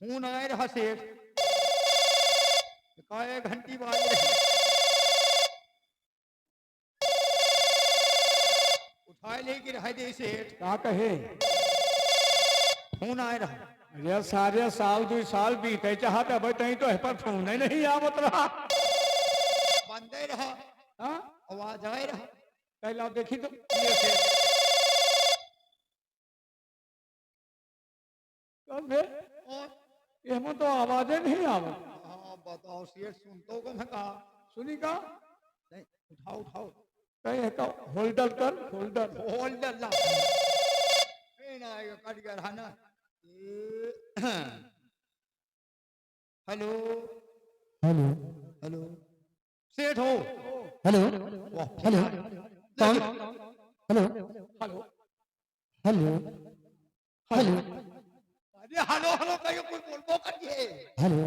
Phone आए रहा सेठ, कहा घंटी बाज रही, उठाए लेके रह दे सेठ। क्या कहे? फोन आए रहा। अरे सारे साल 2 साल बीते चाहते अब तई तो है पर फोन ही नहीं आवत रहा। बंदे रहा, हाँ आवाज आए रहा। पहला देखी तो ये सेठ, अबे, और इसमें तो आवाजें नहीं आवत। हाँ बताओ सेठ, सुनतो को मैं कहा। सुनी का? नहीं, उठाओ उठाओ। कहीं है का होल्डर कर होल्डर। होल्डर ला, फिर आएगा कट गया रहा ना। हेलो हेलो हेलो, सेठ हो? हेलो वाह, हेलो कौन? हेलो हेलो हेलो हेलो अरे हेलो हेलो कहियो कोई बोलबो करिए। हेलो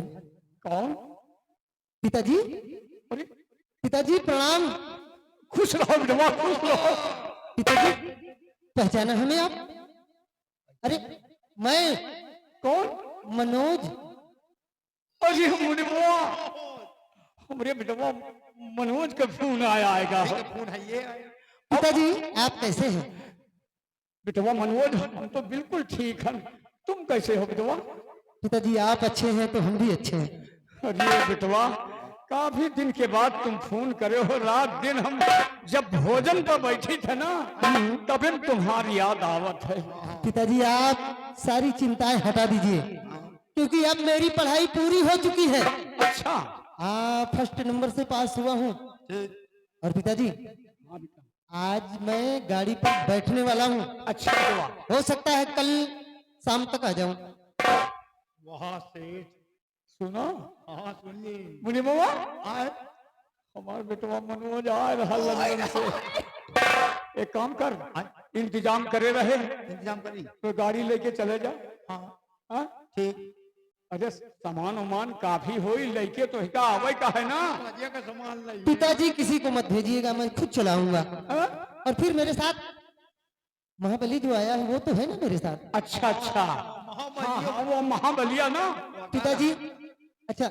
कौन? पिताजी, अरे पिताजी प्रणाम। खुश रहो बेटवा खुश रहो। पिताजी पहचाना हमें आप? अरे मैं कौन? मनोज। अरे मुनिमुआ, हमरे बेटवा मनोज का फोन आएगा। फोन है ये आया। पिताजी आप कैसे हैं? बेटवा मनोज हम तो बिल्कुल ठीक हैं, तुम कैसे हो बेटवा? पिताजी आप अच्छे हैं तो हम भी अच्छे हैं। अरे बेटवा काफी दिन के बाद तुम फोन करे हो। रात दिन हम जब भोजन पर बैठी थे ना तब हम तुम्हारी याद आवत है। पिताजी आप सारी चिंताएं हटा दीजिए क्योंकि अब मेरी पढ़ाई पूरी हो चुकी है। अच्छा फर्स्ट नंबर से पास हुआ हूँ। और पिताजी आज मैं गाड़ी पर बैठने वाला हूँ। अच्छा बेटवा, हो सकता है कल शाम तक आ जाऊं। वहां सेठ, सुनो हाँ सुनिए। मुनिमुआ, हमारे बेटवा मनोज आ रहा लंदन से। एक काम कर, इंतजाम करे रहे इंतजाम करी। तो गाड़ी लेके चले जा। हाँ हाँ? ठीक। अरे सामान उमान काफी हो लेके तो हिका आवे का है ना। मजे का सामान लाइए। पिताजी किसी को मत भेजिएगा, मैं खुद चलाऊंगा। हाँ? और फिर मेरे साथ महाबली जो आया है वो तो है ना मेरे साथ। अच्छा अच्छा, हाँ हाँ वो महाबलिया ना। पिताजी अच्छा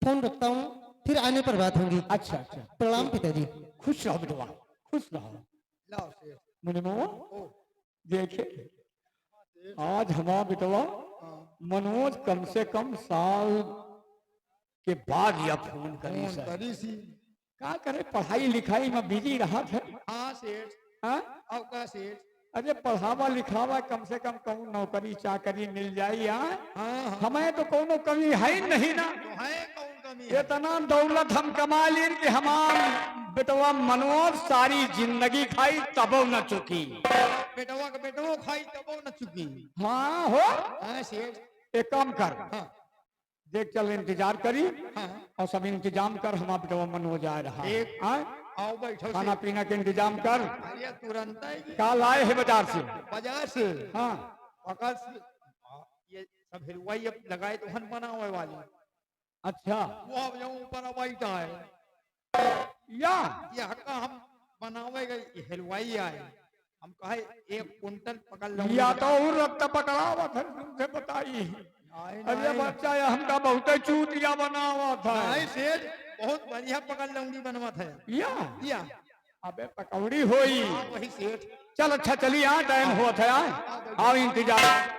फोन रखता हूँ, फिर आने पर बात होगी। अच्छा अच्छा, प्रणाम पिताजी। खुश रहो बेटवा खुश रहो। लाओ सेठ। मुनिमुआ देखे आज हमारा बेटवा मनोज कम से कम साल के बाद या फोन करी फोन सर। करी सी। क्या करे पढ़ाई लिखाई में बिजी रहा था। हाँ सेठ। हाँ? अब का सेठ। अरे पढ़ावा लिखावा कम से कम कहूँ नौकरी चाकरी मिल जाए यहाँ। हाँ हमें तो कोनो कमी है ही नहीं ना। तो है कौन कमी है? इतना दौलत हम कमा लिए कि हमार बेटवा मनोज सारी जिंदगी खाई तबो न चुकी। बेटवा का बेटवा खाई तबो न चुकी। हाँ हो, हाँ सेठ। एक काम कर, हाँ देख चल इंतजार करी हाँ और सब इंतजाम कर। हमारा बेटवा मनोज आ रहा है। एक हाँ? आओ बैठो खाना सेठ। पीना के इंतजाम कर। अरे तुरंत आएगी। काल आए है बाजार से। बाजार से हाँ पकड़ से। ये सब हलवाई अब लगाए तो हन बना हुए वाले। अच्छा वो अब यहाँ ऊपर बैठा है। या ये हक्का हम बनावेगा, ये हलवाई आए। हम कहे 1 कुंटल पकड़ लो। या तो और रक्त पकड़ा हुआ था तुमसे बताई। अरे बच्चा ये हमका बहुत चूतिया बना हुआ था। नहीं सेठ, बहुत बढ़िया पकड़ लौंगी बनवा था। या अबे पकौड़ी होई। हाँ वही सेठ। चल अच्छा चलिए, यहाँ टाइम हुआ था। आओ इंतजार।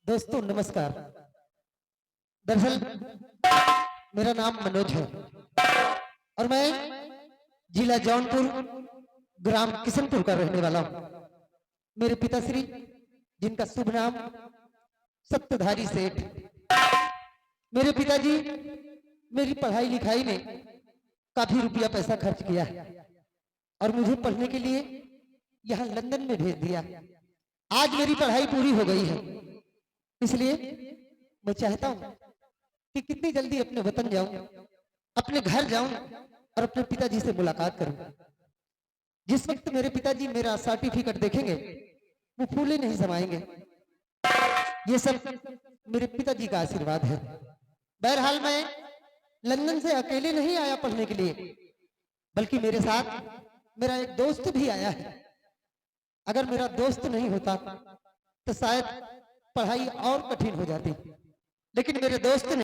दोस्तों नमस्कार। दरअसल मेरा नाम मनोज है और मैं जिला जौनपुर ग्राम किशनपुर का रहने वाला हूँ। मेरे पिताश्री जिनका शुभ नाम सत्यधारी सेठ, मेरे पिताजी मेरी पढ़ाई लिखाई में काफी रुपया पैसा खर्च किया है और मुझे पढ़ने के लिए यहाँ लंदन में भेज दिया। आज मेरी पढ़ाई पूरी हो गई है, इसलिए मैं चाहता हूं कि कितनी जल्दी अपने वतन जाऊं, अपने घर जाऊं और अपने पिताजी से मुलाकात करूं। जिस वक्त मेरे पिताजी मेरा सर्टिफिकेट देखेंगे वो फूले नहीं समाएंगे। ये सब मेरे पिताजी का आशीर्वाद है। बहरहाल मैं लंदन से अकेले नहीं आया पढ़ने के लिए, बल्कि मेरे साथ मेरा एक दोस्त भी आया है। अगर मेरा दोस्त नहीं होता तो शायद पढ़ाई और कठिन हो जाती, लेकिन मेरे दोस्त ने